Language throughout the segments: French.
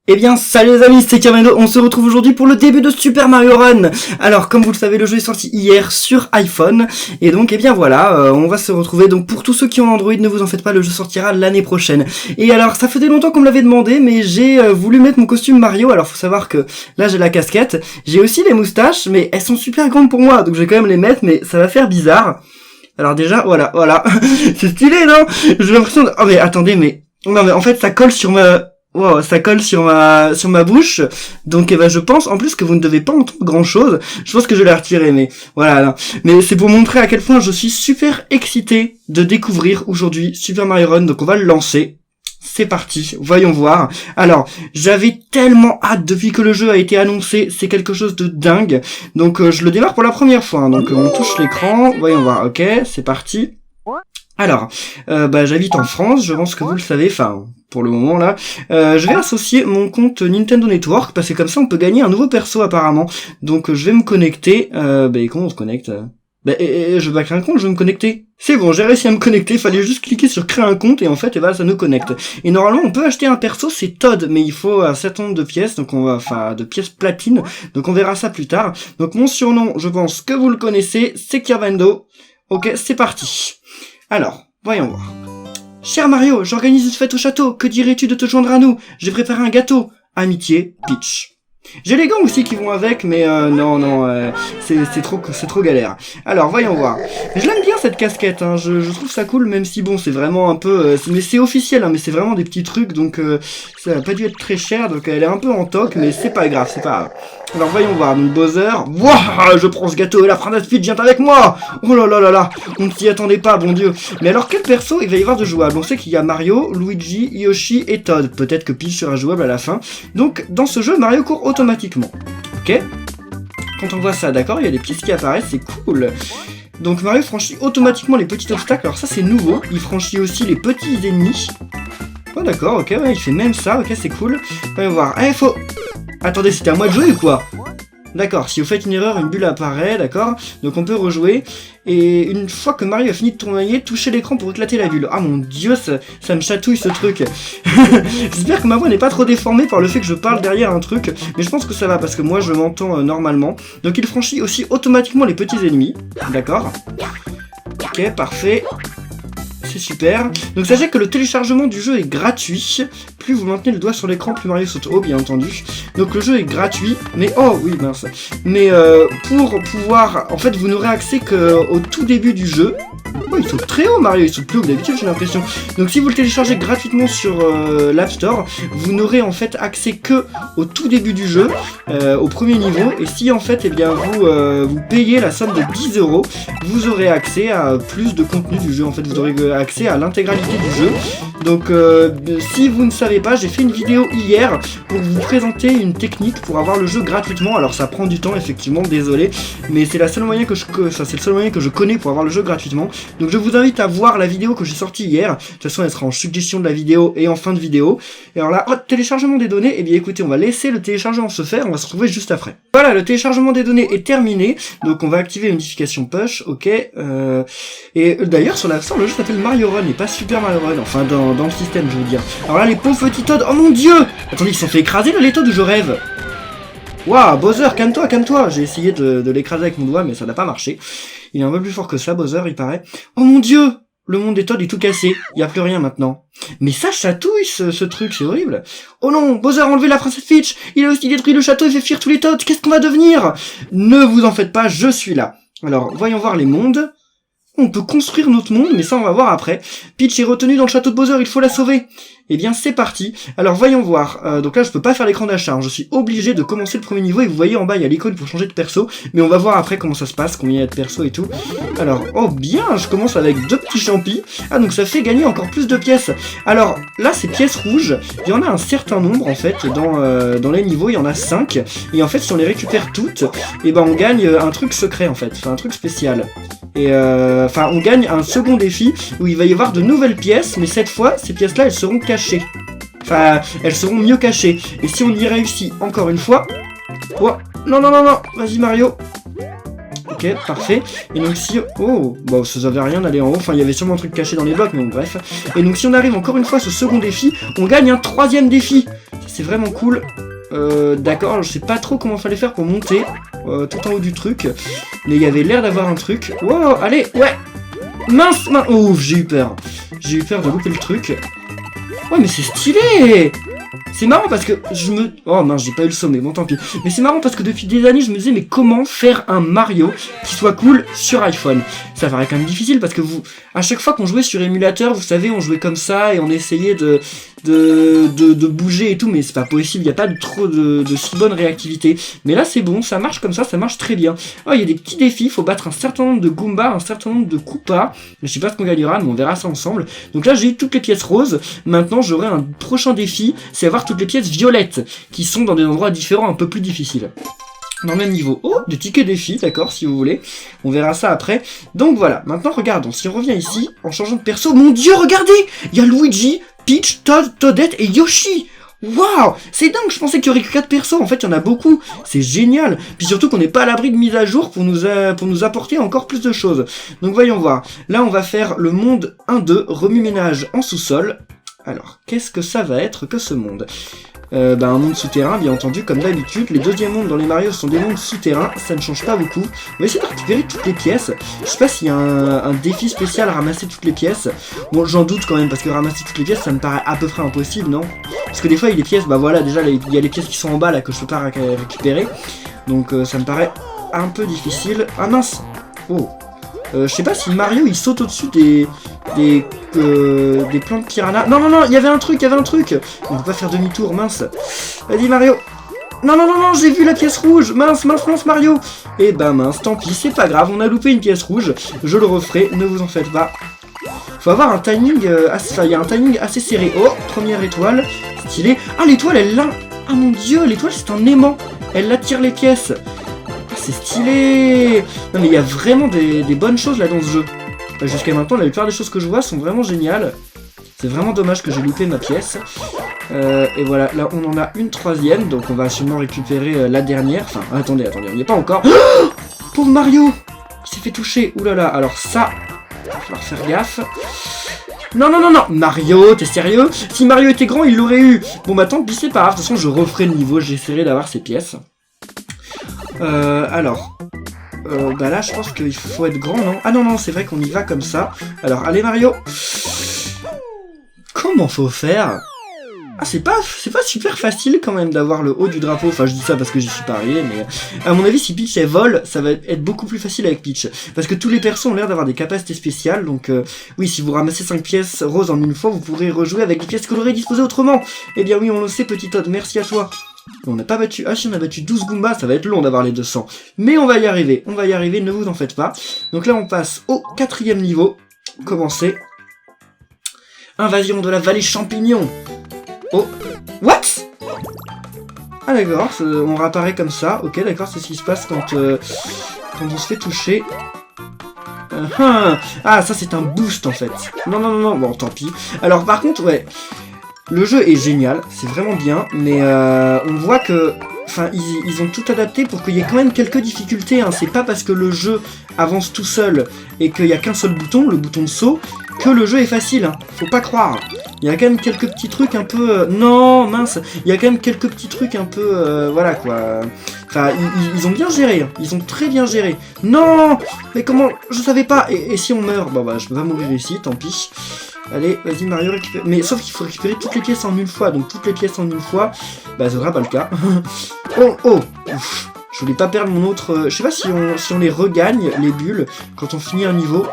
Eh bien, salut les amis, c'est Kamado, on se retrouve aujourd'hui pour le début de Super Mario Run. Alors, comme vous le savez, le jeu est sorti hier sur iPhone, et donc, eh bien voilà, on va se retrouver. Donc, pour tous ceux qui ont Android, ne vous en faites pas, le jeu sortira l'année prochaine. Et alors, ça faisait longtemps qu'on me l'avait demandé, mais j'ai voulu mettre mon costume Mario. Alors, faut savoir que là, j'ai la casquette, j'ai aussi les moustaches, mais elles sont super grandes pour moi, donc je vais quand même les mettre, mais ça va faire bizarre. Alors déjà, voilà, c'est stylé, non? J'ai l'impression de... Oh mais attendez, mais... Non mais en fait, ça colle sur ma... Wow, ça colle sur ma bouche, donc eh ben je pense en plus que vous ne devez pas entendre grand chose. Je pense que je l'ai retiré, mais voilà. Non. Mais c'est pour montrer à quel point je suis super excité de découvrir aujourd'hui Super Mario Run. Donc on va le lancer. C'est parti, voyons voir. Alors, j'avais tellement hâte depuis que le jeu a été annoncé, c'est quelque chose de dingue. Donc je le démarre pour la première fois. Hein. Donc on touche l'écran, voyons voir. Ok, c'est parti. Alors, j'habite en France, je pense que vous le savez, enfin, pour le moment là. Je vais associer mon compte Nintendo Network, parce que comme ça on peut gagner un nouveau perso apparemment. Donc je vais me connecter, comment on se connecte je vais pas créer un compte, je vais me connecter. C'est bon, j'ai réussi à me connecter, fallait juste cliquer sur créer un compte et en fait, ça nous connecte. Et normalement, on peut acheter un perso, c'est Todd, mais il faut un certain nombre de pièces, donc de pièces platine, donc on verra ça plus tard. Donc mon surnom, je pense que vous le connaissez, c'est Kirvando. Ok, c'est parti. Alors, voyons voir. Cher Mario, j'organise une fête au château, que dirais-tu de te joindre à nous? J'ai préparé un gâteau. Amitié, Peach. J'ai les gants aussi qui vont avec, mais c'est trop galère. Alors, voyons voir. Je l'aime bien cette casquette, hein. Je trouve ça cool, même si bon, c'est vraiment un peu... mais c'est officiel, hein, mais c'est vraiment des petits trucs, donc ça a pas dû être très cher, donc elle est un peu en toc, mais c'est pas grave, c'est pas grave. Alors, voyons voir, donc Bowser... Wouah, je prends ce gâteau et la princesse Peach vient avec moi. Oh là là là là, on ne s'y attendait pas, bon Dieu. Mais alors, quel perso il va y avoir de jouable? On sait qu'il y a Mario, Luigi, Yoshi et Todd. Peut-être que Peach sera jouable à la fin. Donc, dans ce jeu, Mario court automatiquement. Ok. Quand on voit ça, d'accord, il y a des pièces qui apparaissent, c'est cool. Donc Mario franchit automatiquement les petits obstacles, alors ça c'est nouveau. Il franchit aussi les petits ennemis. Oh d'accord, ok, ouais, il fait même ça, ok, c'est cool. On va voir. Faut... Attendez, c'était à moi de jouer ou quoi? D'accord, si vous faites une erreur, une bulle apparaît, d'accord. Donc on peut rejouer. Et une fois que Mario a fini de tournoyer, touchez l'écran pour éclater la bulle. Ah mon dieu, ça me chatouille ce truc. J'espère que ma voix n'est pas trop déformée par le fait que je parle derrière un truc. Mais je pense que ça va parce que moi je m'entends normalement. Donc il franchit aussi automatiquement les petits ennemis. D'accord. Ok, parfait. C'est super. Donc sachez que le téléchargement du jeu est gratuit. Plus vous maintenez le doigt sur l'écran, plus Mario saute haut, bien entendu. Donc le jeu est gratuit, mais oh oui mince. Mais pour pouvoir, en fait, vous n'aurez accès qu'au tout début du jeu. Oh, il saute très haut Mario, il saute plus haut que d'habitude j'ai l'impression. Donc si vous le téléchargez gratuitement sur l'App Store, vous n'aurez en fait accès que au tout début du jeu, au premier niveau. Et si en fait vous payez la somme de 10€, vous aurez accès à plus de contenu du jeu. En fait vous aurez accès à l'intégralité du jeu. Donc si vous ne savez pas, j'ai fait une vidéo hier pour vous présenter une technique pour avoir le jeu gratuitement. Alors ça prend du temps effectivement, désolé, mais c'est le seul moyen que je connais pour avoir le jeu gratuitement. Donc je vous invite à voir la vidéo que j'ai sortie hier. De toute façon elle sera en suggestion de la vidéo et en fin de vidéo. Et alors là, téléchargement des données, eh bien écoutez, on va laisser le téléchargement se faire, on va se retrouver juste après. Voilà, le téléchargement des données est terminé. Donc on va activer une notification push, ok. Et d'ailleurs sur l'App Store, le jeu s'appelle Mario Run et pas Super Mario Run, enfin dans le système je veux dire. Alors là les pauvres petits Todd, oh mon dieu! Attendez, ils se sont fait écraser là les Todd ou je rêve? Waouh, Bowser, calme-toi. J'ai essayé de l'écraser avec mon doigt, mais ça n'a pas marché. Il est un peu plus fort que ça, Bowser, il paraît. Oh mon dieu! Le monde des Todd est tout cassé. Il n'y a plus rien maintenant. Mais ça chatouille, ce truc, c'est horrible. Oh non, Bowser a enlevé la princesse Peach. Il a aussi détruit le château et fait fuir tous les Todd. Qu'est-ce qu'on va devenir? Ne vous en faites pas, je suis là. Alors, voyons voir les mondes. On peut construire notre monde, mais ça on va voir après. Peach est retenue dans le château de Bowser, il faut la sauver. Eh bien c'est parti. Alors voyons voir. Donc là je peux pas faire l'écran d'achat, hein. Je suis obligé de commencer le premier niveau et vous voyez en bas il y a l'icône pour changer de perso. Mais on va voir après comment ça se passe, combien il y a de persos et tout. Alors, oh bien, je commence avec 2 petits champis. Ah donc ça fait gagner encore plus de pièces. Alors là ces pièces rouges, il y en a un certain nombre en fait dans les niveaux, il y en a 5. Et en fait si on les récupère toutes, eh ben on gagne un truc secret en fait, enfin un truc spécial. Et on gagne un second défi où il va y avoir de nouvelles pièces, mais cette fois, ces pièces-là, elles seront cachées. Enfin, elles seront mieux cachées. Et si on y réussit encore une fois... Oh, non, vas-y Mario. Ok, parfait. Et donc si... Oh, bon, ça servait à rien d'aller en haut. Enfin, il y avait sûrement un truc caché dans les blocs, mais bon, bref. Et donc si on arrive encore une fois à ce second défi, on gagne un troisième défi. c'est vraiment cool. D'accord, je sais pas trop comment fallait faire pour monter tout en haut du truc. Mais il y avait l'air d'avoir un truc. Wow, allez, ouais. Mince, mince. Ouf, j'ai eu peur. J'ai eu peur de louper le truc. Ouais, mais c'est stylé. C'est marrant parce que je me... Oh mince, j'ai pas eu le sommet, bon tant pis. Mais c'est marrant parce que depuis des années, je me disais, mais comment faire un Mario qui soit cool sur iPhone? Ça paraît quand même difficile parce que à chaque fois qu'on jouait sur émulateur, vous savez, on jouait comme ça et on essayait de bouger et tout, mais c'est pas possible, il n'y a pas trop de si bonne réactivité. Mais là, c'est bon, ça marche comme ça marche très bien. Oh, il y a des petits défis, il faut battre un certain nombre de Goombas, un certain nombre de Koopas. Je sais pas ce qu'on gagnera, mais on verra ça ensemble. Donc là, j'ai eu toutes les pièces roses. Maintenant, j'aurai un prochain défi, c'est avoir toutes les pièces violettes, qui sont dans des endroits différents, un peu plus difficiles. Dans le même niveau. Oh, des tickets défis, d'accord, si vous voulez. On verra ça après. Donc voilà, maintenant regardons. Si on revient ici, en changeant de perso, mon dieu, regardez! Il y a Luigi, Peach, Todd, Toadette et Yoshi! Waouh! C'est dingue, je pensais qu'il y aurait que 4 persos, en fait il y en a beaucoup. C'est génial. Puis surtout qu'on n'est pas à l'abri de mise à jour pour nous apporter encore plus de choses. Donc voyons voir. Là on va faire le monde 1-2, remue-ménage en sous-sol. Alors, qu'est-ce que ça va être que ce monde? Un monde souterrain, bien entendu, comme d'habitude. Les deuxièmes mondes dans les Mario sont des mondes souterrains, ça ne change pas beaucoup. On va essayer de récupérer toutes les pièces. Je sais pas s'il y a un défi spécial à ramasser toutes les pièces. Bon, j'en doute quand même, parce que ramasser toutes les pièces, ça me paraît à peu près impossible, non? Parce que des fois, il y a des pièces, bah voilà, déjà, il y a les pièces qui sont en bas, là, que je peux pas récupérer. Donc, ça me paraît un peu difficile. Ah mince! Oh! Je sais pas si Mario, il saute au-dessus des plantes piranha. Non, non, non, il y avait un truc. On peut pas faire demi-tour, mince. Vas-y, Mario. Non, non, non, non, j'ai vu la pièce rouge. Mince, mince, mince, Mario. Eh ben, mince, tant pis, c'est pas grave. On a loupé une pièce rouge. Je le referai, ne vous en faites pas. Faut avoir un timing il y a un timing assez serré. Oh, première étoile. Stylé. Ah, l'étoile, elle l'a. Ah, mon dieu, l'étoile, c'est un aimant. Elle attire les pièces. Ah, c'est stylé. Non, mais il y a vraiment des bonnes choses là dans ce jeu. Jusqu'à maintenant, la plupart des choses que je vois sont vraiment géniales. C'est vraiment dommage que j'ai loupé ma pièce. Et voilà, là on en a une troisième, donc on va sûrement récupérer la dernière. Enfin, attendez, on n'y est pas encore. Oh, pauvre Mario! Il s'est fait toucher. Ouh là là, alors ça, il va falloir faire gaffe. Non, non, non, non! Mario, t'es sérieux? Si Mario était grand, il l'aurait eu. Bon bah tant pis, c'est pas grave. De toute façon, je referai le niveau, j'essaierai d'avoir ces pièces. Alors... bah là je pense qu'il faut être grand, non? Ah non non, c'est vrai qu'on y va comme ça. Alors allez Mario. Comment faut faire? Ah c'est pas super facile quand même d'avoir le haut du drapeau. Enfin je dis ça parce que j'y suis pas arrivé, mais à mon avis si Peach elle vole, ça va être beaucoup plus facile avec Peach. Parce que tous les persos ont l'air d'avoir des capacités spéciales. Donc oui, si vous ramassez 5 pièces roses en une fois, vous pourrez rejouer avec des pièces colorées disposées autrement. Eh bien oui, on le sait petit Todd, merci à toi. On n'a pas battu... Ah si, on a battu 12 Goombas, ça va être long d'avoir les 200. Mais on va y arriver, ne vous en faites pas. Donc là, on passe au 4e niveau. Commencez. Invasion de la vallée champignon. Oh. What? Ah d'accord, on réapparaît comme ça. Ok, d'accord, c'est ce qui se passe quand on se fait toucher. Ah, ça c'est un boost en fait. Non, non, non, non, bon, tant pis. Alors par contre, ouais... Le jeu est génial, c'est vraiment bien, mais on voit que... Enfin, ils ont tout adapté pour qu'il y ait quand même quelques difficultés, hein. C'est pas parce que le jeu avance tout seul et qu'il n'y a qu'un seul bouton, le bouton de saut, que le jeu est facile, hein. Faut pas croire. Il y a quand même quelques petits trucs un peu... Non, mince. Il y a quand même quelques petits trucs un peu... voilà, quoi. Enfin, ils ont bien géré, hein. Ils ont très bien géré. Non! Mais comment... Je savais pas. Et si on meurt? Bon, bah, je peux pas mourir ici, tant pis. Allez, vas-y Mario, récupère. Mais sauf qu'il faut récupérer toutes les pièces en une fois. Donc toutes les pièces en une fois, bah ce sera pas le cas. Oh, oh. Ouf. Je voulais pas perdre mon autre... Je sais pas si on les regagne, les bulles, quand on finit un niveau.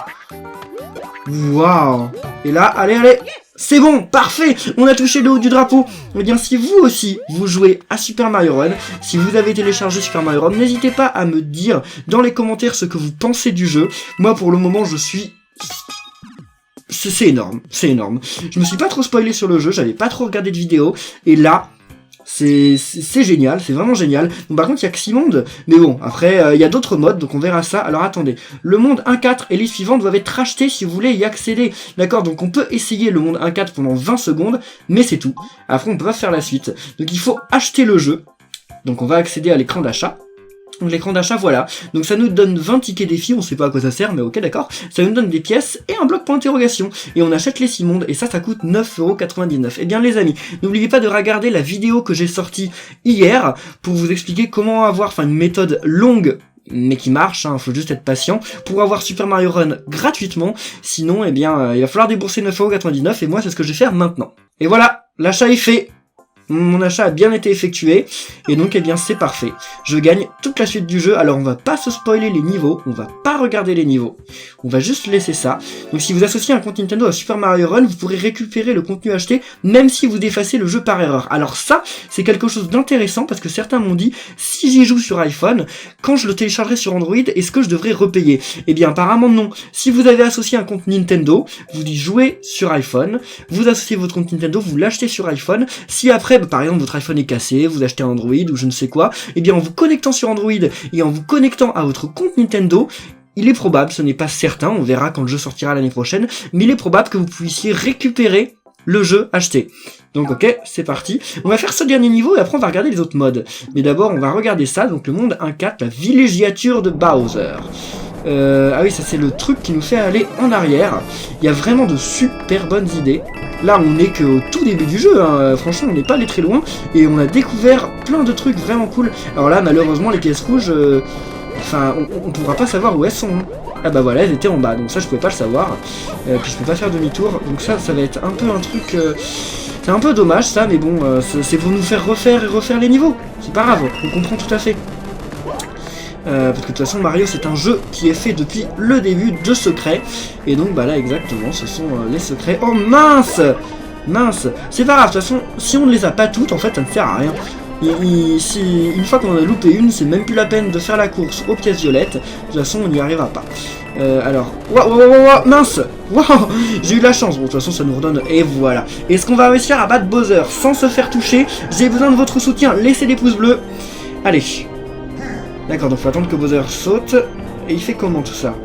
Waouh. Et là, allez, allez. C'est bon, parfait. On a touché le haut du drapeau. Eh bien, si vous aussi, vous jouez à Super Mario Run, si vous avez téléchargé Super Mario Run, n'hésitez pas à me dire dans les commentaires ce que vous pensez du jeu. Moi, pour le moment, je suis... C'est énorme, c'est énorme. Je me suis pas trop spoilé sur le jeu, j'avais pas trop regardé de vidéos, et là, c'est génial, c'est vraiment génial. Bon, par contre, il y a que 6 mondes, mais bon, après, il y a d'autres modes, donc on verra ça. Alors attendez, le monde 1.4 et les suivants doivent être rachetés si vous voulez y accéder. D'accord, donc on peut essayer le monde 1.4 pendant 20 secondes, mais c'est tout. Après, on peut pas faire la suite. Donc il faut acheter le jeu. Donc on va accéder à l'écran d'achat. Donc l'écran d'achat, voilà. Donc ça nous donne 20 tickets défis, on sait pas à quoi ça sert, mais ok d'accord. Ça nous donne des pièces et un bloc point d'interrogation. Et on achète les 6 mondes, et ça coûte 9,99€. Et bien les amis, n'oubliez pas de regarder la vidéo que j'ai sortie hier, pour vous expliquer comment avoir, une méthode longue, mais qui marche, faut juste être patient, pour avoir Super Mario Run gratuitement. Sinon, il va falloir débourser 9,99€, et moi c'est ce que je vais faire maintenant. Et voilà, l'achat est fait. Mon achat a bien été effectué, et donc c'est parfait. Je gagne toute la suite du jeu, alors on va pas se spoiler les niveaux, on va pas regarder les niveaux, on va juste laisser ça. Donc si vous associez un compte Nintendo à Super Mario Run, vous pourrez récupérer le contenu acheté, même si vous défacez le jeu par erreur. Alors ça, c'est quelque chose d'intéressant, parce que certains m'ont dit, si j'y joue sur iPhone, quand je le téléchargerai sur Android, est-ce que je devrais repayer? Eh bien apparemment non. Si vous avez associé un compte Nintendo, vous y jouez sur iPhone, vous associez votre compte Nintendo, vous l'achetez sur iPhone, si après, par exemple, votre iPhone est cassé, vous achetez un Android ou je ne sais quoi, et bien en vous connectant sur Android et en vous connectant à votre compte Nintendo, il est probable, ce n'est pas certain, on verra quand le jeu sortira l'année prochaine, mais il est probable que vous puissiez récupérer le jeu acheté. Donc ok, c'est parti. On va faire ce dernier niveau et après on va regarder les autres modes. Mais d'abord on va regarder ça, donc le monde 1.4, la villégiature de Bowser. Ah oui, ça c'est le truc qui nous fait aller en arrière. Il y a vraiment de super bonnes idées. Là on n'est qu'au tout début du jeu, franchement on n'est pas allé très loin. Et on a découvert plein de trucs vraiment cool. Alors là malheureusement les pièces rouges, on pourra pas savoir où elles sont. Ah bah voilà, elles étaient en bas, donc ça je pouvais pas le savoir. Puis je peux pas faire demi-tour, donc ça va être un peu un truc... c'est un peu dommage ça, mais bon, c'est pour nous faire refaire les niveaux. C'est pas grave, on comprend tout à fait. Parce que de toute façon Mario c'est un jeu qui est fait depuis le début de secrets. Et donc bah là exactement ce sont les secrets. Oh mince, c'est pas grave, de toute façon si on ne les a pas toutes en fait ça ne sert à rien. Une fois qu'on en a loupé une, c'est même plus la peine de faire la course aux pièces violettes. De toute façon on n'y arrivera pas. Alors, mince, j'ai eu la chance. Bon, de toute façon ça nous redonne, et voilà. Est-ce qu'on va réussir à battre Bowser sans se faire toucher? J'ai besoin de votre soutien, laissez des pouces bleus. Allez. D'accord, donc faut attendre que Bowser saute. Et il fait comment tout ça?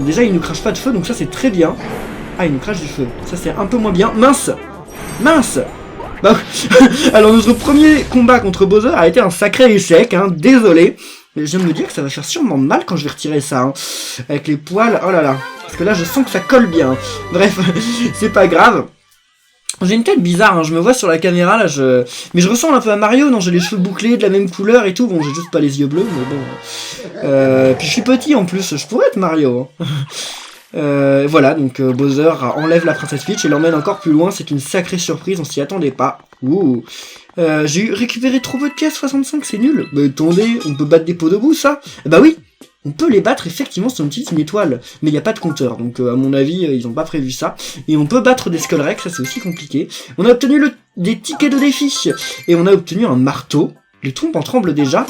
Déjà il nous crache pas de feu, donc ça c'est très bien. Ah, il nous crache du feu, ça c'est un peu moins bien. Mince. Bah, alors notre premier combat contre Bowser a été un sacré échec, désolé. Mais je viens de me dire que ça va faire sûrement mal quand je vais retirer ça, avec les poils, oh là là. Parce que là je sens que ça colle bien. Bref, c'est pas grave. J'ai une tête bizarre, je me vois sur la caméra là, mais je ressemble un peu à Mario, non, j'ai les cheveux bouclés de la même couleur et tout, bon j'ai juste pas les yeux bleus, mais bon. Puis je suis petit en plus, je pourrais être Mario. Voilà, donc Bowser enlève la princesse Peach et l'emmène encore plus loin, c'est une sacrée surprise, on s'y attendait pas. Ouh. J'ai récupéré trop peu de pièces, 65, c'est nul. Mais attendez, on peut battre des pots de boue, ça? Bah oui, on peut les battre effectivement si on utilise une étoile, mais il n'y a pas de compteur, donc à mon avis, ils ont pas prévu ça. Et on peut battre des Skullrex, ça c'est aussi compliqué. On a obtenu des tickets de défi, et on a obtenu un marteau. Les trompes en tremblent déjà.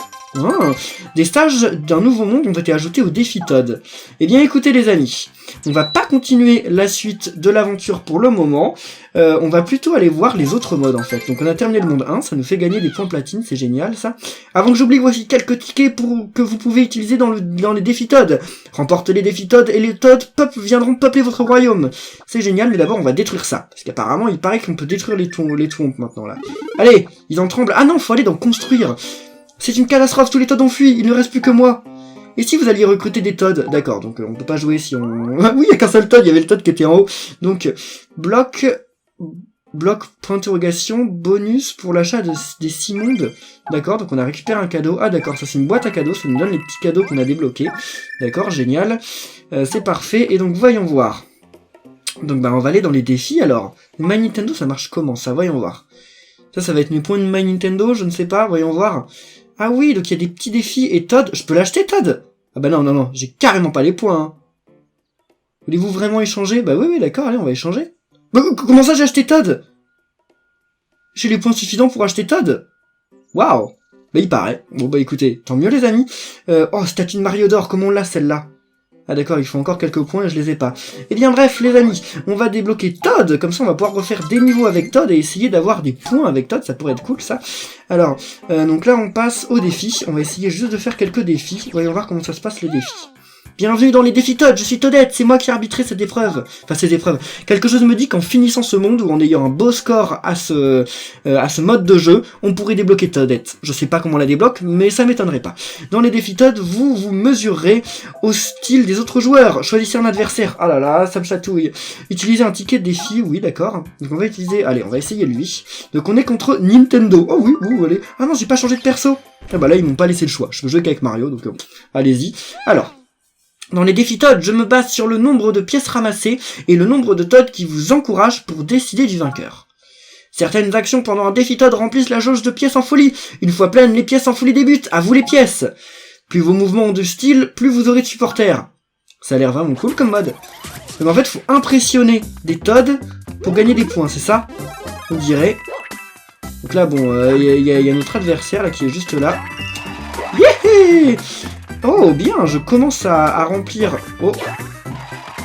Des stages d'un nouveau monde ont été ajoutés au défi Todd. Eh bien écoutez les amis, on va pas continuer la suite de l'aventure pour le moment, on va plutôt aller voir les autres modes en fait. Donc on a terminé le monde 1, ça nous fait gagner des points platine, c'est génial ça. Avant que j'oublie, voici quelques tickets que vous pouvez utiliser dans les défis Todd. Remporte les défis Todd et les Todd viendront peupler votre royaume. C'est génial, mais d'abord on va détruire ça. Parce qu'apparemment il paraît qu'on peut détruire les trompes maintenant là. Allez, ils en tremblent. Ah non, faut aller dans construire. C'est une catastrophe, tous les Todd ont fui, il ne reste plus que moi. Et si vous alliez recruter des Todd? D'accord, donc on peut pas jouer si on... oui, il y a qu'un seul Todd, il y avait le Todd qui était en haut. Donc, bloc point d'interrogation, bonus pour l'achat des 6 mondes. D'accord, donc on a récupéré un cadeau. Ah d'accord, ça c'est une boîte à cadeaux, ça nous donne les petits cadeaux qu'on a débloqués. D'accord, génial. C'est parfait, et donc voyons voir. Donc bah on va aller dans les défis alors. My Nintendo, ça marche comment ça? Voyons voir. Ça va être mes points de My Nintendo, je ne sais pas, voyons voir. Ah oui, donc il y a des petits défis, et Todd, je peux l'acheter Todd? Ah bah non, j'ai carrément pas les points. Voulez-vous vraiment échanger? Bah oui, d'accord, allez, on va échanger. Bah, comment ça j'ai acheté Todd? J'ai les points suffisants pour acheter Todd? Waouh. Bah il paraît. Bon bah écoutez, tant mieux les amis. Oh, statue de Mario d'or, comment on l'a celle-là? Ah d'accord, il faut encore quelques points et je les ai pas. Eh bien bref les amis, on va débloquer Todd, comme ça on va pouvoir refaire des niveaux avec Todd et essayer d'avoir des points avec Todd, ça pourrait être cool ça. Alors, donc là on passe aux défis, on va essayer juste de faire quelques défis, voyons voir comment ça se passe les défis. Bienvenue dans les défis Todd, je suis Toadette, c'est moi qui ai arbitré cette épreuve. Enfin, ces épreuves. Quelque chose me dit qu'en finissant ce monde, ou en ayant un beau score à ce mode de jeu, on pourrait débloquer Toadette. Je sais pas comment on la débloque, mais ça m'étonnerait pas. Dans les défis Todd, vous vous mesurerez au style des autres joueurs. Choisissez un adversaire. Ah là là, ça me chatouille. Utilisez un ticket de défi, oui, d'accord. Donc on va utiliser... Allez, on va essayer lui. Donc on est contre Nintendo. Oh oui, allez. Ah non, j'ai pas changé de perso. Ah bah là, ils m'ont pas laissé le choix. Je peux jouer qu'avec Mario, donc allez-y. Alors... Dans les défis Todd, je me base sur le nombre de pièces ramassées et le nombre de Todd qui vous encouragent pour décider du vainqueur. Certaines actions pendant un défi Todd remplissent la jauge de pièces en folie. Une fois pleine, les pièces en folie débutent. À vous les pièces. Plus vos mouvements ont de style, plus vous aurez de supporters. Ça a l'air vraiment cool comme mode. Donc en fait, faut impressionner des Todd pour gagner des points, c'est ça? On dirait. Donc là, bon, y a notre adversaire là qui est juste là. Yéhé! Oh, bien, je commence à remplir... Oh.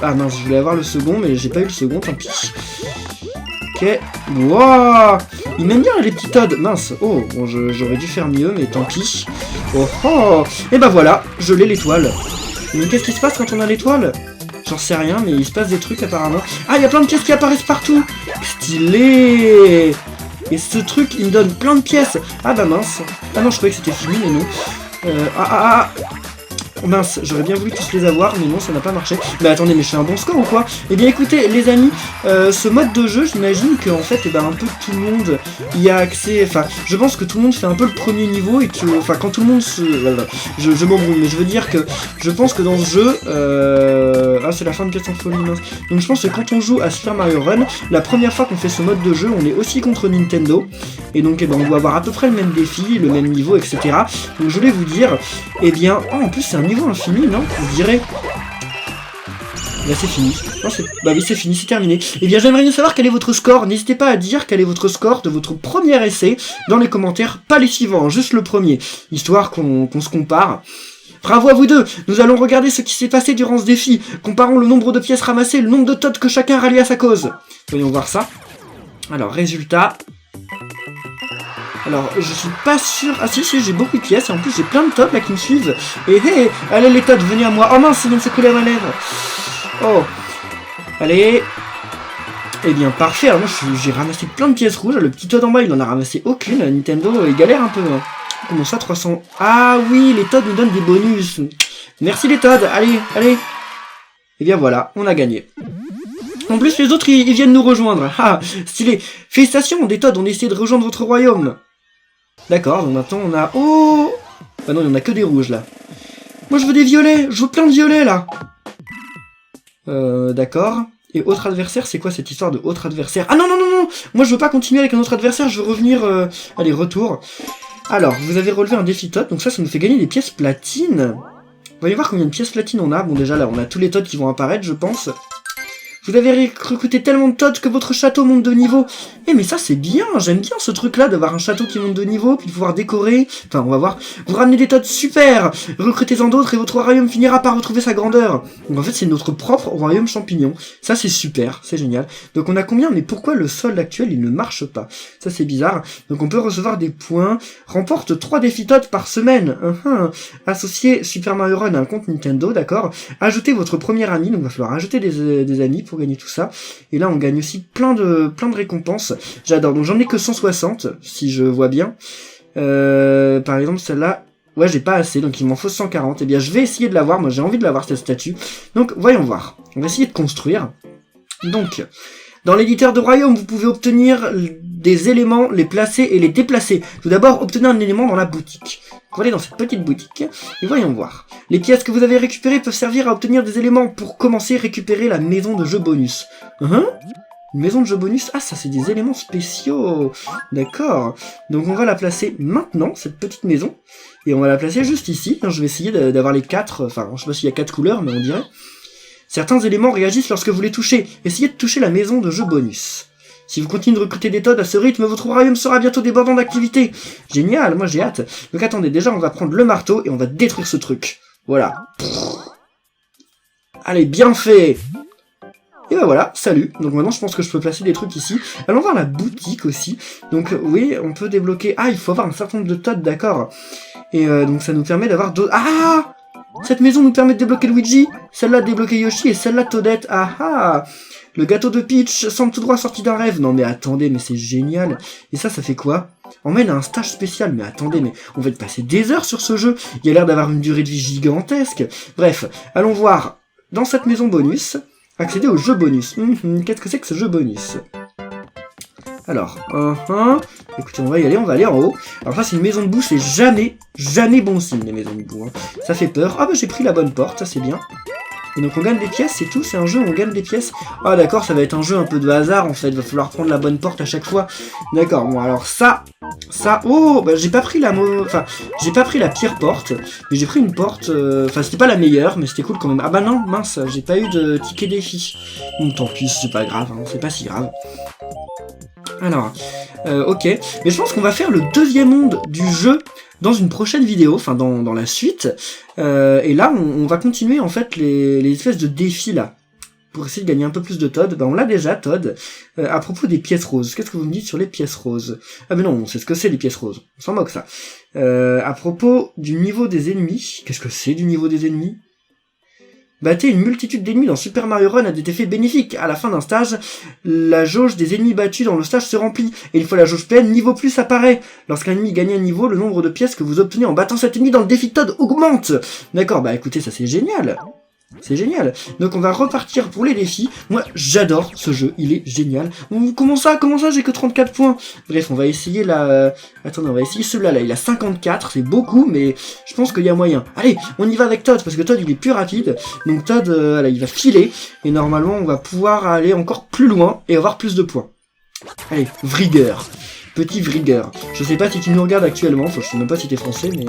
Ah mince, je voulais avoir le second, mais j'ai pas eu le second, tant pis. Ok. Wouah! Il m'aime bien les petits Todd. Mince. Oh, bon, j'aurais dû faire mieux, mais tant pis. Oh. Et bah voilà, je l'ai l'étoile. Mais qu'est-ce qui se passe quand on a l'étoile? J'en sais rien, mais il se passe des trucs apparemment. Ah, il y a plein de pièces qui apparaissent partout. Stylé! Et ce truc, il me donne plein de pièces. Ah bah mince. Ah non, je croyais que c'était fini, mais non. Mince, j'aurais bien voulu tous les avoir, mais non, ça n'a pas marché. Mais attendez, mais je fais un bon score ou quoi? Eh bien écoutez, les amis, ce mode de jeu, j'imagine qu'en fait, eh ben, un peu tout le monde y a accès. Enfin, je pense que tout le monde fait un peu le premier niveau et que, enfin, quand tout le monde se... Voilà, je m'embrouille, mais je veux dire que je pense que dans ce jeu... Ah, c'est la fin de pièce en folie, mince. Donc je pense que quand on joue à Super Mario Run, la première fois qu'on fait ce mode de jeu, on est aussi contre Nintendo. Et donc, eh ben, on doit avoir à peu près le même défi, le même niveau, etc. Donc je voulais vous dire, eh bien... Oh, en plus, c'est un niveau infini, non? On dirait... Là, c'est fini. Non, bah oui, c'est fini, c'est terminé. Eh bien, j'aimerais bien savoir quel est votre score. N'hésitez pas à dire quel est votre score de votre premier essai dans les commentaires. Pas les suivants, juste le premier. Histoire qu'on se compare. Bravo à vous deux. Nous allons regarder ce qui s'est passé durant ce défi. Comparons le nombre de pièces ramassées et le nombre de Todd que chacun rallie à sa cause. Voyons voir ça. Alors, résultat... Alors, je suis pas sûr... Ah si, j'ai beaucoup de pièces, et en plus j'ai plein de Todd là qui me suivent. Et hé, allez les Todd, venez à moi. Oh mince, ça vient de se coller à ma lèvre. Oh. Allez. Eh bien, parfait. Alors moi, j'ai ramassé plein de pièces rouges. Le petit Todd en bas, il en a ramassé aucune. Nintendo, il galère un peu. Hein. Comment ça, 300... Ah oui, les Todd nous donnent des bonus. Merci les Todd, allez. Eh bien voilà, on a gagné. En plus, les autres, ils viennent nous rejoindre. Ah, stylé. Félicitations, des Todd, on a essayé de rejoindre votre royaume. D'accord, donc maintenant on a... Oh! Bah non, il n'y en a que des rouges, là. Moi, je veux des violets. Je veux plein de violets, là. D'accord. Et autre adversaire, c'est quoi cette histoire de autre adversaire? Ah non! Moi, je veux pas continuer avec un autre adversaire, je veux revenir... Allez, retour. Alors, vous avez relevé un défi Todd, donc ça nous fait gagner des pièces platines. Voyez voir combien de pièces platines on a. Bon, déjà, là, on a tous les Todd qui vont apparaître, je pense. Vous avez recruté tellement de Todd que votre château monte de niveau. Eh mais ça c'est bien, j'aime bien ce truc là d'avoir un château qui monte de niveau, puis de pouvoir décorer. Enfin on va voir. Vous ramenez des Todd, super. Recrutez-en d'autres et votre royaume finira par retrouver sa grandeur. Donc en fait c'est notre propre royaume champignon. Ça c'est super, c'est génial. Donc on a combien? Mais pourquoi le solde actuel il ne marche pas? Ça c'est bizarre. Donc on peut recevoir des points. Remporte 3 défis Todd par semaine. Associez Super Mario Run à un compte Nintendo, d'accord. Ajoutez votre premier ami, donc il va falloir ajouter des amis pour gagner tout ça. Et là on gagne aussi plein de récompenses. J'adore. Donc j'en ai que 160 si je vois bien. Par exemple celle-là, ouais j'ai pas assez donc il m'en faut 140. Eh bien je vais essayer de l'avoir. Moi j'ai envie de l'avoir cette statue. Donc voyons voir. On va essayer de construire. Donc dans l'éditeur de royaume, vous pouvez obtenir des éléments, les placer et les déplacer. Tout d'abord, obtenez un élément dans la boutique. On va aller dans cette petite boutique et voyons voir. Les pièces que vous avez récupérées peuvent servir à obtenir des éléments. Pour commencer, récupérer la maison de jeu bonus. Une maison de jeu bonus? Ah, ça c'est des éléments spéciaux. D'accord. Donc on va la placer maintenant, cette petite maison. Et on va la placer juste ici. Je vais essayer d'avoir les 4... Enfin, je sais pas s'il y a 4 couleurs, mais on dirait... Certains éléments réagissent lorsque vous les touchez. Essayez de toucher la maison de jeu bonus. Si vous continuez de recruter des Todd à ce rythme, votre royaume sera bientôt débordant d'activité. Génial, moi j'ai hâte. Donc attendez, déjà on va prendre le marteau et on va détruire ce truc. Voilà. Allez, bien fait. Et ben voilà, salut. Donc maintenant je pense que je peux placer des trucs ici. Allons voir la boutique aussi. Donc oui, on peut débloquer... Ah, il faut avoir un certain nombre de Todd, d'accord. Et donc ça nous permet d'avoir d'autres... Ah! Cette maison nous permet de débloquer Luigi, celle-là de débloquer Yoshi et celle-là Toadette. Ah ah! Le gâteau de Peach semble tout droit sorti d'un rêve. Non mais attendez, mais c'est génial. Et ça fait quoi? On mène à un stage spécial. Mais attendez, mais on va passer des heures sur ce jeu. Il a l'air d'avoir une durée de vie gigantesque. Bref, allons voir dans cette maison bonus, accéder au jeu bonus. Qu'est-ce que c'est que ce jeu bonus? Alors, écoutez, on va y aller, on va aller en haut. Alors ça, c'est une maison de boue, c'est jamais bon signe, les maisons de boue. Hein. Ça fait peur. Ah bah j'ai pris la bonne porte, ça c'est bien. Et donc on gagne des pièces, c'est tout, c'est un jeu où on gagne des pièces. Ah d'accord, ça va être un jeu un peu de hasard en fait, va falloir prendre la bonne porte à chaque fois. D'accord, bon alors ça, oh, bah j'ai pas pris j'ai pas pris la pire porte, mais j'ai pris une porte, c'était pas la meilleure, mais c'était cool quand même. Ah bah non, mince, j'ai pas eu de ticket défi. Bon, tant pis, c'est pas grave, hein, c'est pas si grave. Alors, ok, mais je pense qu'on va faire le deuxième monde du jeu dans une prochaine vidéo, enfin dans la suite, et là on va continuer en fait les espèces de défis là, pour essayer de gagner un peu plus de Toad. Ben on l'a déjà Toad. À propos des pièces roses, qu'est-ce que vous me dites sur les pièces roses? Ah mais non, on sait ce que c'est les pièces roses, on s'en moque ça. À propos du niveau des ennemis, qu'est-ce que c'est du niveau des ennemis? Battez une multitude d'ennemis dans Super Mario Run a des effets bénéfiques. À la fin d'un stage, la jauge des ennemis battus dans le stage se remplit. Et une fois la jauge pleine, niveau plus apparaît. Lorsqu'un ennemi gagne un niveau, le nombre de pièces que vous obtenez en battant cet ennemi dans le défi Toad augmente. D'accord, bah écoutez, ça c'est génial. C'est génial. Donc on va repartir pour les défis. Moi, j'adore ce jeu, il est génial. Comment ça, j'ai que 34 points? Bref, on va essayer attendez, on va essayer celui-là, là. Il a 54, c'est beaucoup, mais je pense qu'il y a moyen. Allez, on y va avec Toad, parce que Toad, il est plus rapide. Donc Toad, voilà, il va filer. Et normalement, on va pouvoir aller encore plus loin et avoir plus de points. Allez, Vrigueur. Petit Vrigueur. Je sais pas si tu nous regardes actuellement, enfin, je sais même pas si t'es français, mais...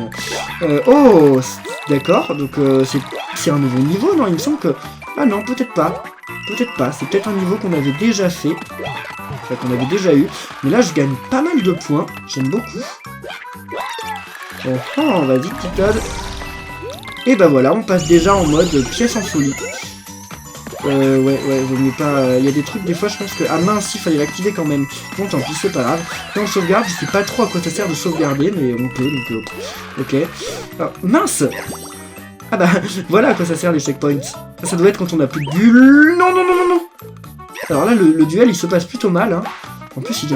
oh, d'accord, donc c'est un nouveau niveau, non? Il me semble que... Ah non, peut-être pas. Peut-être pas, c'est peut-être un niveau qu'on avait déjà fait. Enfin, qu'on avait déjà eu. Mais là, je gagne pas mal de points, j'aime beaucoup. Oh, vas-y, petit Toad. Et bah voilà, on passe déjà en mode pièce en folie. Ouais, vaut mieux pas... Il y a des trucs, des fois, je pense que... Ah mince, il fallait l'activer quand même. Bon, tant pis, c'est pas grave. Quand on sauvegarde, je sais pas trop à quoi ça sert de sauvegarder, mais on peut, donc... ok. Alors, mince! Ah bah, voilà à quoi ça sert les checkpoints. Ça doit être quand on a plus de bulle... Non. Alors là, le duel, il se passe plutôt mal, hein. En plus, il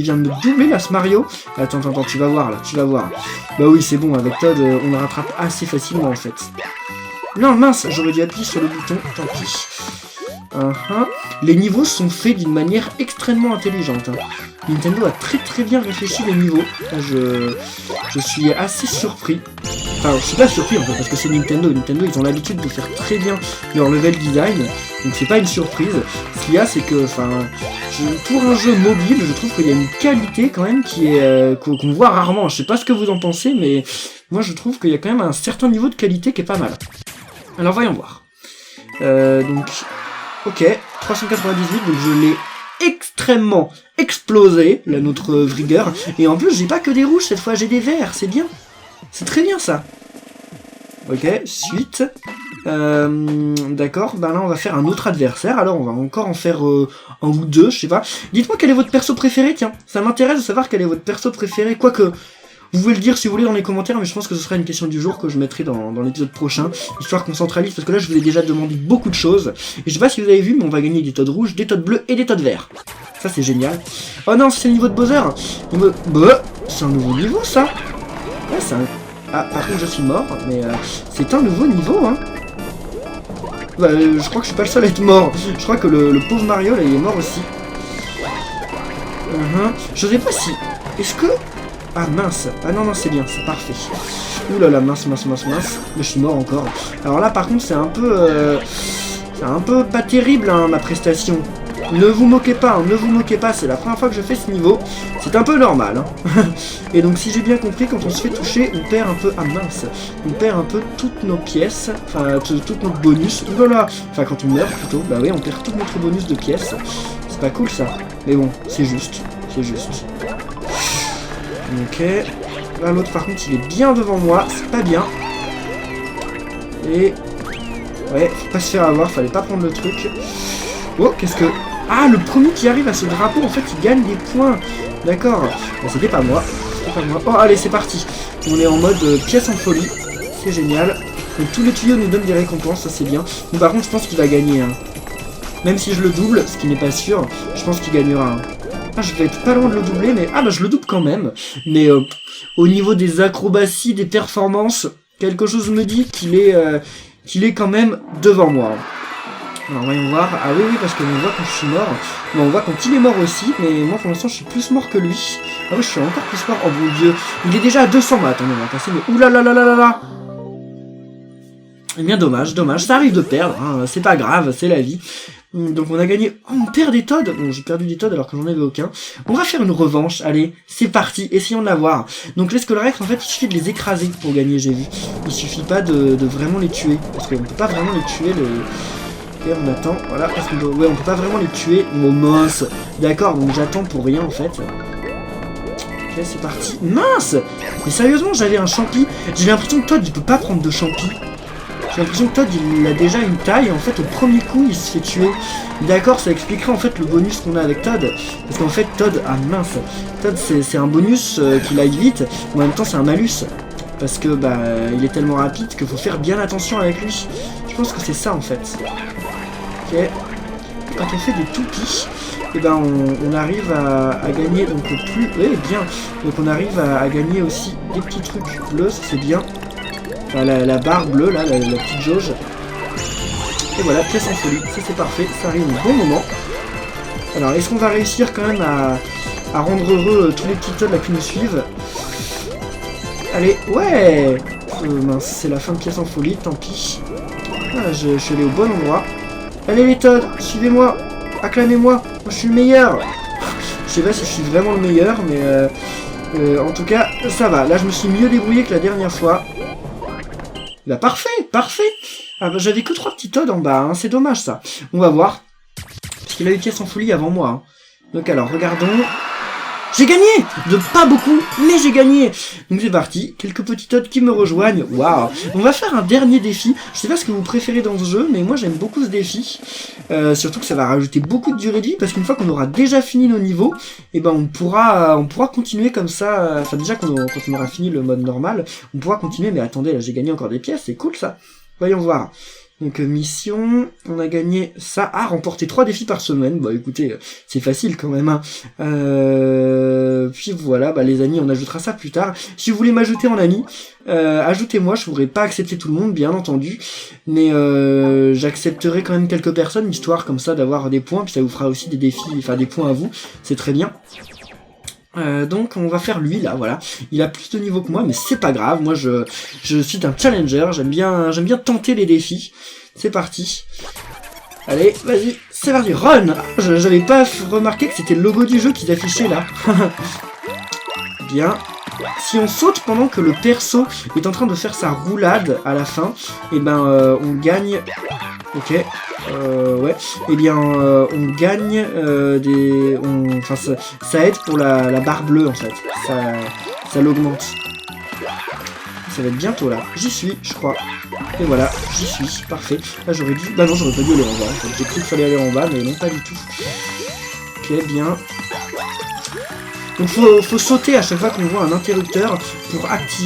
vient de me doubler, là, ce Mario. Attends, tu vas voir, là, tu vas voir. Bah oui, c'est bon, avec Toad, on le rattrape assez facilement, en fait. Non, mince, j'aurais dû appuyer sur le bouton, tant pis. Les niveaux sont faits d'une manière extrêmement intelligente. Hein. Nintendo a très bien réfléchi les niveaux. Je suis assez surpris. Enfin, je suis pas surpris en fait, parce que c'est Nintendo. Nintendo, ils ont l'habitude de faire très bien leur level design, donc c'est pas une surprise. Ce qu'il y a, c'est que, pour un jeu mobile, je trouve qu'il y a une qualité quand même qui est qu'on voit rarement. Je sais pas ce que vous en pensez, mais moi je trouve qu'il y a quand même un certain niveau de qualité qui est pas mal. Alors voyons voir. Donc, ok, 398, donc je l'ai extrêmement explosé, là, notre Vrigueur. Et en plus, j'ai pas que des rouges cette fois, j'ai des verts, c'est bien. C'est très bien ça. Ok, suite. D'accord, bah là on va faire un autre adversaire, alors on va encore en faire un ou deux, je sais pas. Dites-moi quel est votre perso préféré, tiens. Ça m'intéresse de savoir quel est votre perso préféré, quoique... Vous pouvez le dire si vous voulez dans les commentaires, mais je pense que ce sera une question du jour que je mettrai dans l'épisode prochain, histoire qu'on centralise, parce que là je vous ai déjà demandé beaucoup de choses, et je sais pas si vous avez vu, mais on va gagner des Toads rouges, des Toads bleus et des Toads verts. Ça c'est génial. Oh non, c'est le niveau de Bowser. C'est un nouveau niveau ça. Ouais, c'est un... Ah, par contre je suis mort, mais c'est un nouveau niveau, hein. Bah, je crois que je suis pas le seul à être mort. Je crois que le pauvre Mario, là, il est mort aussi. Je sais pas si... Est-ce que... Ah mince, ah non, c'est bien, c'est parfait. Ouh là là, mince. Mais je suis mort encore. Alors là, par contre, c'est un peu pas terrible, hein, ma prestation. Ne vous moquez pas, c'est la première fois que je fais ce niveau. C'est un peu normal, hein. Et donc, si j'ai bien compris, quand on se fait toucher, on perd un peu... Ah mince, on perd un peu toutes nos pièces, enfin, toutes notre bonus. Ouh là là, enfin, quand on meurt, plutôt. Bah oui, on perd tout notre bonus de pièces. C'est pas cool, ça. Mais bon, c'est juste. Ok. Là, l'autre, par contre, il est bien devant moi. C'est pas bien. Et... Ouais, faut pas se faire avoir. Fallait pas prendre le truc. Oh, qu'est-ce que... Ah, le premier qui arrive à ce drapeau, en fait, il gagne des points. D'accord. Bon, c'était pas moi. Oh, allez, c'est parti. On est en mode pièce en folie. C'est génial. Donc tous les tuyaux nous donnent des récompenses, ça c'est bien. Mais par contre, je pense qu'il va gagner. Hein. Même si je le double, ce qui n'est pas sûr, je pense qu'il gagnera. Hein. Ah, je vais être pas loin de le doubler, mais... Ah bah je le double quand même. Mais au niveau des acrobaties, des performances, quelque chose me dit qu'il est quand même devant moi. Alors voyons voir. Ah oui, parce qu'on voit quand je suis mort. Mais on voit quand il est mort aussi. Mais moi pour l'instant je suis plus mort que lui. Ah oui, je suis encore plus mort. Oh mon dieu. Il est déjà à 200. Bah attendez, on va passer. Mais oulalalala. Eh bien dommage. Ça arrive de perdre. Hein. C'est pas grave, c'est la vie. Donc on a gagné... Oh, on perd des Toads. Bon, j'ai perdu des Toads alors que j'en avais aucun. On va faire une revanche. Allez, c'est parti. Essayons de l'avoir. Donc les Skullrex, en fait, il suffit de les écraser pour gagner, j'ai vu. Il suffit pas de vraiment les tuer. Parce qu'on peut pas vraiment les tuer, Et on attend, voilà, parce qu'on ouais, on peut pas vraiment les tuer. Oh mince. D'accord, donc j'attends pour rien, en fait. Ok, c'est parti. Mince. Mais sérieusement, j'avais un champi. J'ai l'impression que Toad, il peut pas prendre de champi. J'ai l'impression que Toad il a déjà une taille, en fait au premier coup il se fait tuer. D'accord, ça expliquerait en fait le bonus qu'on a avec Toad. Parce qu'en fait Toad, ah mince, Toad c'est un bonus qu'il aille vite, mais en même temps c'est un malus. Parce que bah il est tellement rapide qu'il faut faire bien attention avec lui. Je pense que c'est ça en fait. Ok. Quand on fait des toupies, et ben on arrive à gagner donc plus. Oui bien. Donc on arrive à gagner aussi des petits trucs bleus, ça c'est bien. Enfin, la barre bleue, là, la petite jauge. Et voilà, pièce en folie. Ça, c'est parfait. Ça arrive au bon moment. Alors, est-ce qu'on va réussir quand même à rendre heureux tous les petits Toads là qui nous suivent? Allez, ouais. Mince, c'est la fin de pièce en folie, tant pis. Ah, je suis allé au bon endroit. Allez les Toads, suivez-moi. Acclamez-moi. Moi, je suis le meilleur. Je sais pas si je suis vraiment le meilleur, mais en tout cas, ça va. Là, je me suis mieux débrouillé que la dernière fois. Bah parfait. Ah bah j'avais que 3 petits Toads en bas, hein. C'est dommage ça. On va voir. Parce qu'il a eu pièce en folie avant moi. Hein. Donc alors, regardons. J'ai gagné! De pas beaucoup, mais j'ai gagné! Donc c'est parti, quelques petits Toads qui me rejoignent. Waouh! On va faire un dernier défi. Je sais pas ce que vous préférez dans ce jeu, mais moi j'aime beaucoup ce défi. Surtout que ça va rajouter beaucoup de durée de vie, parce qu'une fois qu'on aura déjà fini nos niveaux, et ben on pourra continuer comme ça. Enfin déjà quand on aura fini le mode normal, on pourra continuer. Mais attendez, là j'ai gagné encore des pièces, c'est cool ça. Voyons voir. Donc mission, on a gagné ça. Ah, remporter 3 défis par semaine. Bah écoutez, c'est facile quand même. Hein. Puis voilà, bah les amis, on ajoutera ça plus tard. Si vous voulez m'ajouter en ami, ajoutez-moi. Je pourrais pas accepter tout le monde, bien entendu. Mais j'accepterai quand même quelques personnes, histoire comme ça d'avoir des points. Puis ça vous fera aussi des défis, enfin des points à vous. C'est très bien. Donc on va faire lui là, voilà. Il a plus de niveau que moi, mais c'est pas grave. Moi je suis un challenger, j'aime bien tenter les défis. C'est parti. Allez, vas-y, c'est parti, run. J'avais pas remarqué que c'était le logo du jeu qu'ils affichaient là. Bien. Si on saute pendant que le perso est en train de faire sa roulade à la fin, et ben on gagne. Ok. Ouais. Eh bien, on gagne Enfin, ça aide pour la barre bleue en fait. Ça l'augmente. Ça va être bientôt là. J'y suis, je crois. Et voilà, j'y suis. Parfait. Là, j'aurais dû. Bah non, j'aurais pas dû aller en bas. En fait. J'ai cru qu'il fallait aller en bas, mais non, pas du tout. Ok, bien. Donc faut sauter à chaque fois qu'on voit un interrupteur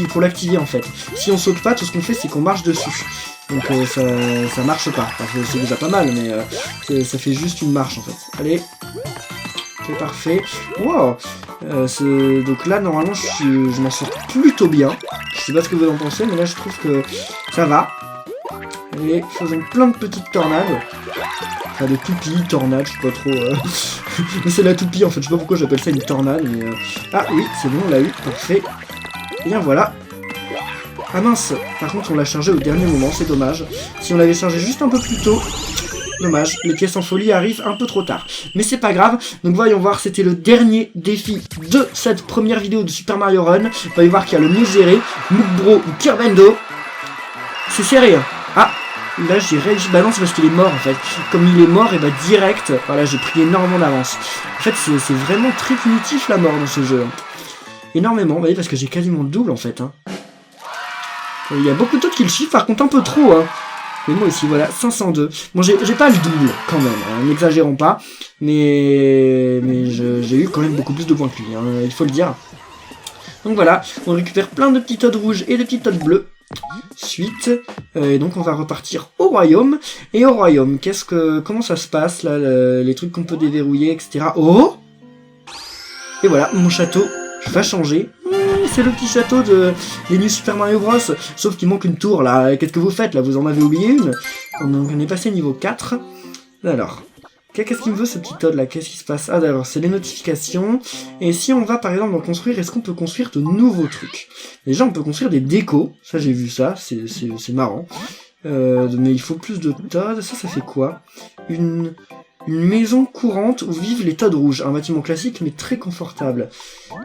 pour l'activer en fait. Si on saute pas, tout ce qu'on fait c'est qu'on marche dessus. Donc ça marche pas. Enfin, c'est déjà pas mal, mais ça fait juste une marche en fait. Allez. Ok, parfait. Wow. Donc là normalement je m'en sors plutôt bien. Je sais pas ce que vous en pensez, mais là je trouve que ça va. Allez, faisons plein de petites tornades. Enfin, des toupies, tornades, je sais pas trop. Mais c'est la toupie en fait, je sais pas pourquoi j'appelle ça une tornade. Mais ah oui, c'est bon, on l'a eu, parfait. Et bien voilà. Ah mince, par contre on l'a chargé au dernier moment, c'est dommage. Si on l'avait chargé juste un peu plus tôt, dommage, les pièces en folie arrivent un peu trop tard. Mais c'est pas grave, donc voyons voir, c'était le dernier défi de cette première vidéo de Super Mario Run. Voyons voir qu'il y a le mieux géré, Mookbro ou Kirbendo. C'est serré, hein. Ah, là j'ai réussi, bah non c'est parce qu'il est mort en fait. Comme il est mort, et bah direct, voilà j'ai pris énormément d'avance. En fait c'est vraiment très punitif la mort dans ce jeu. Hein. Énormément, vous voyez, parce que j'ai quasiment le double en fait. Hein. Il y a beaucoup d'autres qui le suivent, par contre un peu trop. Hein. Mais moi aussi, voilà, 502. Bon, j'ai pas le double, quand même, hein, n'exagérons pas. Mais j'ai eu quand même beaucoup plus de points que lui, hein, il faut le dire. Donc voilà, on récupère plein de petits Toads rouges et de petits Toads bleus. Suite. Et donc on va repartir au royaume. Et au royaume, comment ça se passe là, les trucs qu'on peut déverrouiller, etc. Oh! Et voilà, mon château va changer. C'est le petit château des New Super Mario Bros. Sauf qu'il manque une tour là. Qu'est-ce que vous faites là? Vous en avez oublié une? Donc on est passé niveau 4. Alors, qu'est-ce qu'il me veut ce petit Toad là? Qu'est-ce qui se passe? Ah d'accord, c'est les notifications. Et si on va par exemple en construire, est-ce qu'on peut construire de nouveaux trucs? Déjà on peut construire des décos. Ça j'ai vu ça, c'est marrant. Mais il faut plus de Toad. Ça fait quoi? Une maison courante où vivent les Toads rouges. Un bâtiment classique mais très confortable.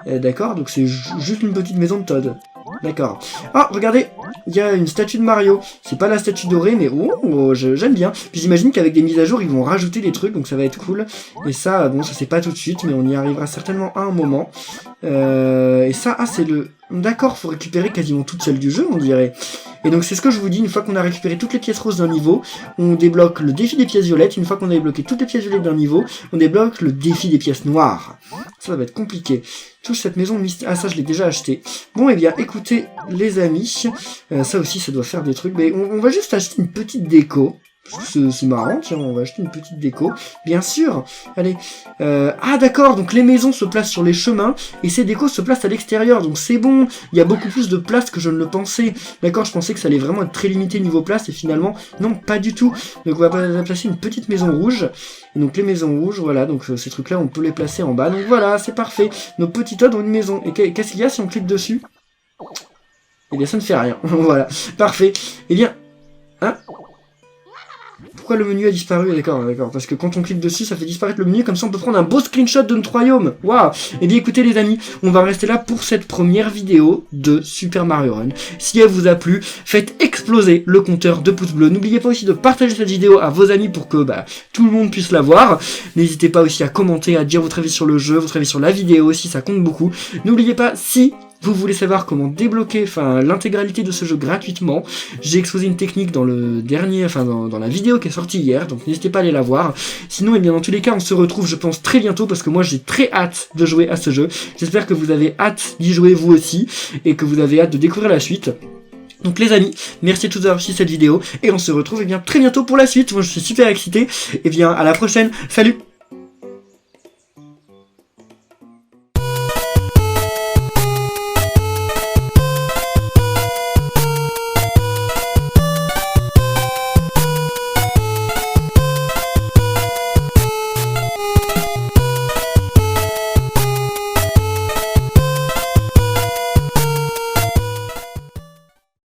D'accord, donc c'est juste une petite maison de Toad. D'accord. Ah, regardez, il y a une statue de Mario. C'est pas la statue dorée, mais j'aime bien. Puis j'imagine qu'avec des mises à jour, ils vont rajouter des trucs, donc ça va être cool. Et ça, bon, ça c'est pas tout de suite, mais on y arrivera certainement à un moment. Et ça, c'est le... D'accord, faut récupérer quasiment toutes celles du jeu, on dirait. Et donc c'est ce que je vous dis, une fois qu'on a récupéré toutes les pièces roses d'un niveau, on débloque le défi des pièces violettes. Une fois qu'on a débloqué toutes les pièces violettes d'un niveau, on débloque le défi des pièces noires. Ça va être compliqué. Touche cette maison mystère. Ah ça je l'ai déjà acheté. Bon eh bien écoutez les amis, ça aussi ça doit faire des trucs, mais on va juste acheter une petite déco. C'est marrant, tiens, on va acheter une petite déco. Bien sûr, allez. Ah d'accord, donc les maisons se placent sur les chemins et ces décos se placent à l'extérieur, donc c'est bon. Il y a beaucoup plus de place que je ne le pensais. D'accord, je pensais que ça allait vraiment être très limité niveau place et finalement, non, pas du tout. Donc on va placer une petite maison rouge. Et donc les maisons rouges, voilà, donc ces trucs-là, on peut les placer en bas. Donc voilà, c'est parfait. Nos petits Toads ont une maison. Et qu'est-ce qu'il y a si on clique dessus? Eh bien, ça ne fait rien. Voilà, parfait. Eh bien, hein? Pourquoi le menu a disparu? D'accord, parce que quand on clique dessus, ça fait disparaître le menu, comme ça on peut prendre un beau screenshot de notre royaume. Waouh! Et bien écoutez les amis, on va rester là pour cette première vidéo de Super Mario Run. Si elle vous a plu, faites exploser le compteur de pouces bleus. N'oubliez pas aussi de partager cette vidéo à vos amis pour que tout le monde puisse la voir. N'hésitez pas aussi à commenter, à dire votre avis sur le jeu, votre avis sur la vidéo aussi, ça compte beaucoup. N'oubliez pas, si vous voulez savoir comment débloquer l'intégralité de ce jeu gratuitement, j'ai exposé une technique dans le dernier, dans la vidéo qui est sortie hier, donc n'hésitez pas à aller la voir. Sinon, et bien dans tous les cas, on se retrouve, je pense, très bientôt, parce que moi j'ai très hâte de jouer à ce jeu. J'espère que vous avez hâte d'y jouer vous aussi, et que vous avez hâte de découvrir la suite. Donc les amis, merci à tous d'avoir suivi cette vidéo, et on se retrouve très bientôt pour la suite. Moi je suis super excité, et bien à la prochaine, salut!